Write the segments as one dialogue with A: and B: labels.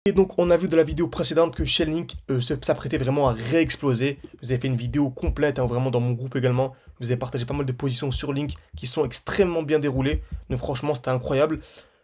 A: Et donc on a vu dans la vidéo précédente que Chainlink s'apprêtait vraiment à réexploser. Vous avez fait une vidéo complète, hein, vraiment dans mon groupe également. Vous avez partagé pas mal de positions sur Link qui sont extrêmement bien déroulées. Donc franchement c'était incroyable.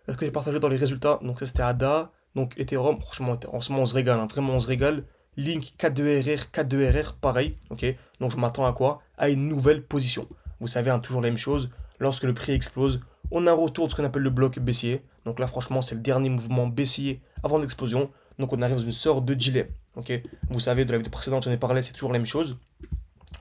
A: Ce que j'ai partagé dans les résultats, donc ça c'était ADA, donc Ethereum, franchement en ce moment on se régale, hein, vraiment on se régale. Link 4-2RR, 4-2RR, pareil, ok. Donc je m'attends à quoi? À une nouvelle position. Vous savez, hein, toujours la même chose, lorsque le prix explose, on a un retour de ce qu'on appelle le bloc baissier. Donc là franchement c'est le dernier mouvement baissier avant l'explosion. Donc on arrive dans une sorte de dilemme, ok. Vous savez, de la vidéo précédente j'en ai parlé, c'est toujours la même chose.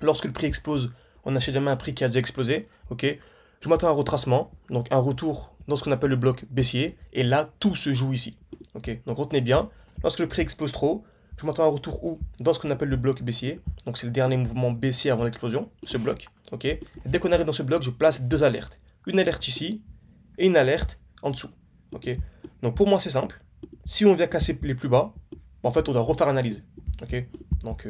A: Lorsque le prix explose, on achète jamais un prix qui a déjà explosé, ok. Je m'attends à un retracement, donc un retour dans ce qu'on appelle le bloc baissier, et là, tout se joue ici, ok. Donc retenez bien, lorsque le prix explose trop, je m'attends à un retour où? Dans ce qu'on appelle le bloc baissier, donc c'est le dernier mouvement baissier avant l'explosion, ce bloc, ok. Et dès qu'on arrive dans ce bloc, je place deux alertes. Une alerte ici, et une alerte en dessous, ok. Donc pour moi, c'est simple. Si on vient casser les plus bas, en fait, on doit refaire l'analyse, ok. Donc,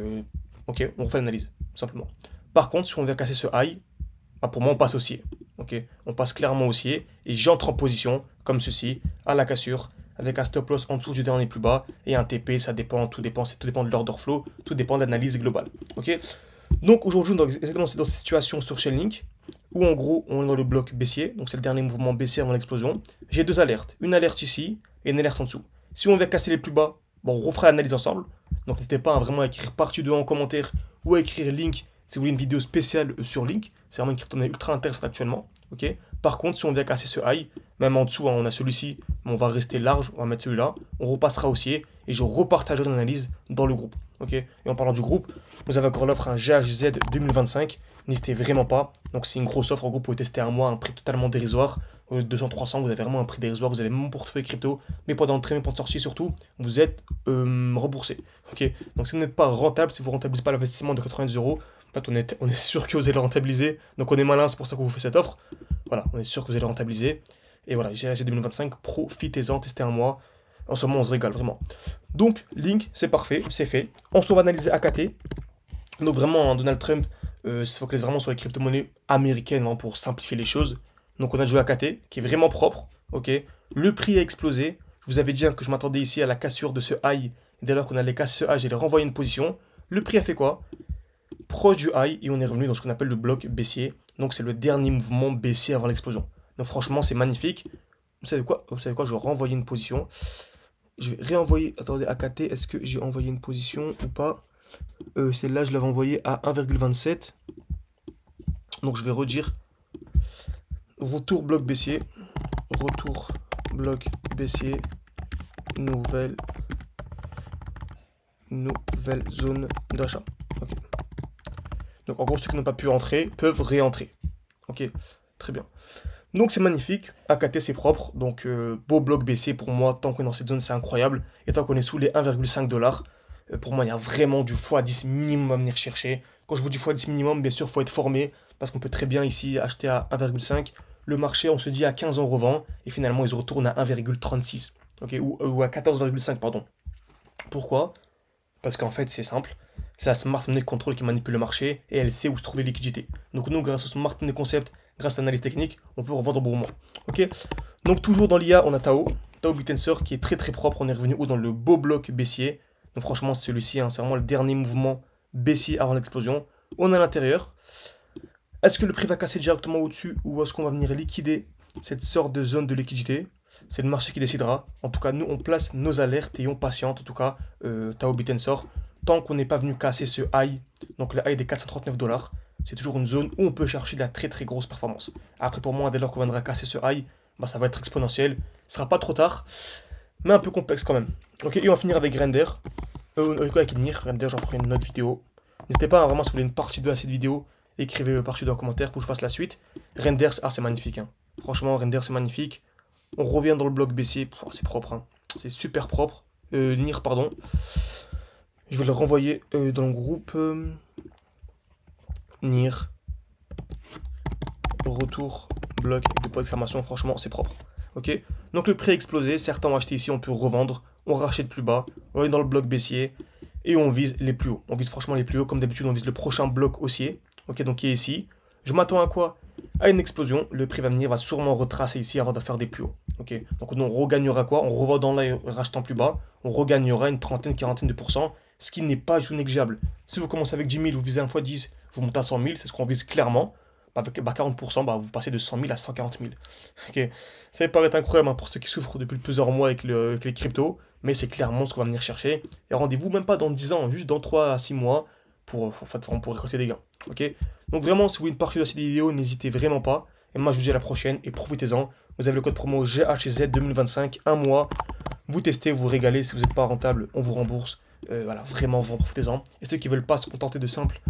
A: ok, on refait l'analyse, tout simplement. Par contre, si on vient casser ce high, bah, pour moi, on passe haussier. Ok, on passe clairement haussier et j'entre en position comme ceci, à la cassure, avec un stop loss en dessous du dernier plus bas et un TP, ça dépend, tout dépend de l'order flow, tout dépend de l'analyse globale. Ok, donc aujourd'hui, on est exactement dans cette situation sur Chainlink où en gros, on est dans le bloc baissier, donc c'est le dernier mouvement baissier avant l'explosion. J'ai deux alertes, une alerte ici et une alerte en dessous. Si on vient casser les plus bas, bon, on refera l'analyse ensemble. Donc n'hésitez pas à vraiment écrire partie 2 en commentaire ou à écrire Link si vous voulez une vidéo spéciale sur Link. C'est vraiment une crypto-monnaie ultra intéressante actuellement. Ok. Par contre, si on vient casser ce high, même en dessous, hein, on a celui-ci, mais on va rester large, on va mettre celui-là, on repassera haussier et je repartagerai l'analyse dans le groupe. Ok. Et en parlant du groupe, vous avez encore l'offre un GHZ 2025. N'hésitez vraiment pas. Donc c'est une grosse offre. En gros, vous pouvez tester un mois à un prix totalement dérisoire. 200-300, vous avez vraiment un prix dérisoire. Vous avez mon portefeuille crypto, mais pendant l'entrée, mais pendant sortie surtout, vous êtes remboursé. Ok. Donc si vous n'êtes pas rentable, si vous ne rentabilisez pas l'investissement de 90 euros, en fait, on est sûr que vous allez le rentabiliser. Donc on est malin, c'est pour ça qu'on vous fait cette offre. Voilà, on est sûr que vous allez le rentabiliser. Et voilà, GHZ 2025, profitez-en, testez un mois. En ce moment, on se régale vraiment. Donc, Link, c'est parfait, c'est fait. On se trouve analyser AKT. Donc vraiment, hein, Donald Trump se focalise vraiment sur les crypto-monnaies américaines, hein, pour simplifier les choses. Donc on a joué AKT, qui est vraiment propre, ok. Le prix a explosé. Je vous avais dit, hein, que je m'attendais ici à la cassure de ce high. Et dès lors qu'on allait casser ce high, j'allais renvoyer une position. Le prix a fait quoi? Proche du high, et on est revenu dans ce qu'on appelle le bloc baissier. Donc c'est le dernier mouvement baissier avant l'explosion. Donc franchement, c'est magnifique. Vous savez quoi? Vous savez quoi? Je vais renvoyer une position. Je vais réenvoyer. Attendez, AKT, est-ce que j'ai envoyé une position ou pas? Celle-là, je l'avais envoyée à 1,27. Donc je vais redire. Retour bloc baissier. Retour bloc baissier. Nouvelle zone d'achat. Ok. Donc en gros, ceux qui n'ont pas pu entrer peuvent réentrer. Ok, très bien. Donc c'est magnifique, AKT c'est propre, donc beau bloc baissier pour moi, tant qu'on est dans cette zone c'est incroyable, et tant qu'on est sous les 1,5 $, pour moi il y a vraiment du x10 minimum à venir chercher. Quand je vous dis x10 minimum, bien sûr il faut être formé, parce qu'on peut très bien ici acheter à 1,5, le marché on se dit à 15 on revend, et finalement ils se retournent à 1,36, ok, ou à 14,5 pardon. Pourquoi? Parce qu'en fait c'est simple, c'est la Smart Money Control qui manipule le marché, et elle sait où se trouver les liquidités. Donc nous grâce au Smart Money Concept, grâce à l'analyse technique, on peut revendre au bon moment. Ok. Donc toujours dans l'IA, on a Tao Tensor qui est très très propre. On est revenu dans le beau bloc baissier. Donc franchement, celui-ci, hein, c'est vraiment le dernier mouvement baissier avant l'explosion. On est à l'intérieur. Est-ce que le prix va casser directement au-dessus ou est-ce qu'on va venir liquider cette sorte de zone de liquidité? C'est le marché qui décidera. En tout cas, nous, on place nos alertes et on patiente. En tout cas, Tao Tensor, tant qu'on n'est pas venu casser ce high, donc le high des 439 $. C'est toujours une zone où on peut chercher de la très très grosse performance. Après, pour moi, dès lors qu'on viendra casser ce high, bah, ça va être exponentiel. Ce sera pas trop tard, mais un peu complexe quand même. Ok, et on va finir avec Render. Avec Nir. Render, j'en ferai une autre vidéo. N'hésitez pas, hein, vraiment, si vous voulez une partie 2 à cette vidéo, écrivez partie 2 en commentaire pour que je fasse la suite. Render, ah, c'est magnifique. Hein. Franchement, Render, c'est magnifique. On revient dans le bloc baissier. C'est propre. Hein. C'est super propre. Nir, pardon. Je vais le renvoyer dans le groupe. Nir. Retour, bloc, de point d'exclamation, franchement, c'est propre. Ok. Donc le prix a explosé, certains ont acheté ici, on peut revendre, on rachète plus bas, on est dans le bloc baissier, et on vise les plus hauts. On vise franchement les plus hauts, comme d'habitude, on vise le prochain bloc haussier, ok, donc qui est ici. Je m'attends à quoi? à une explosion, le prix va venir, va sûrement retracer ici avant de faire des plus hauts. Ok, donc on regagnera quoi? En revendant là et rachetant plus bas, on regagnera une trentaine, quarantaine de pourcents, ce qui n'est pas du tout négligeable. Si vous commencez avec 10 000, vous visez un fois 10, vous montez à 100 000, c'est ce qu'on vise clairement. Avec 40%, vous passez de 100 000 à 140 000. Ok, ça peut paraître incroyable pour ceux qui souffrent depuis plusieurs mois avec les cryptos, mais c'est clairement ce qu'on va venir chercher. Et rendez-vous même pas dans 10 ans, juste dans 3 à 6 mois pour récolter des gains. Ok, donc vraiment, si vous voulez une partie de cette vidéo, n'hésitez vraiment pas. Et moi, je vous dis à la prochaine et profitez-en. Vous avez le code promo GHZ 2025, un mois. Vous testez, vous régalez. Si vous n'êtes pas rentable, on vous rembourse. Voilà, vraiment, profitez-en. Et ceux qui veulent pas se contenter de simples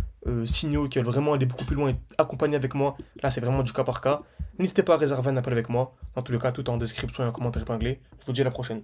A: signaux, qui veulent vraiment aller beaucoup plus loin et accompagner avec moi, là, c'est vraiment du cas par cas. N'hésitez pas à réserver un appel avec moi. Dans tous les cas, tout en description et en commentaire épinglé. Je vous dis à la prochaine.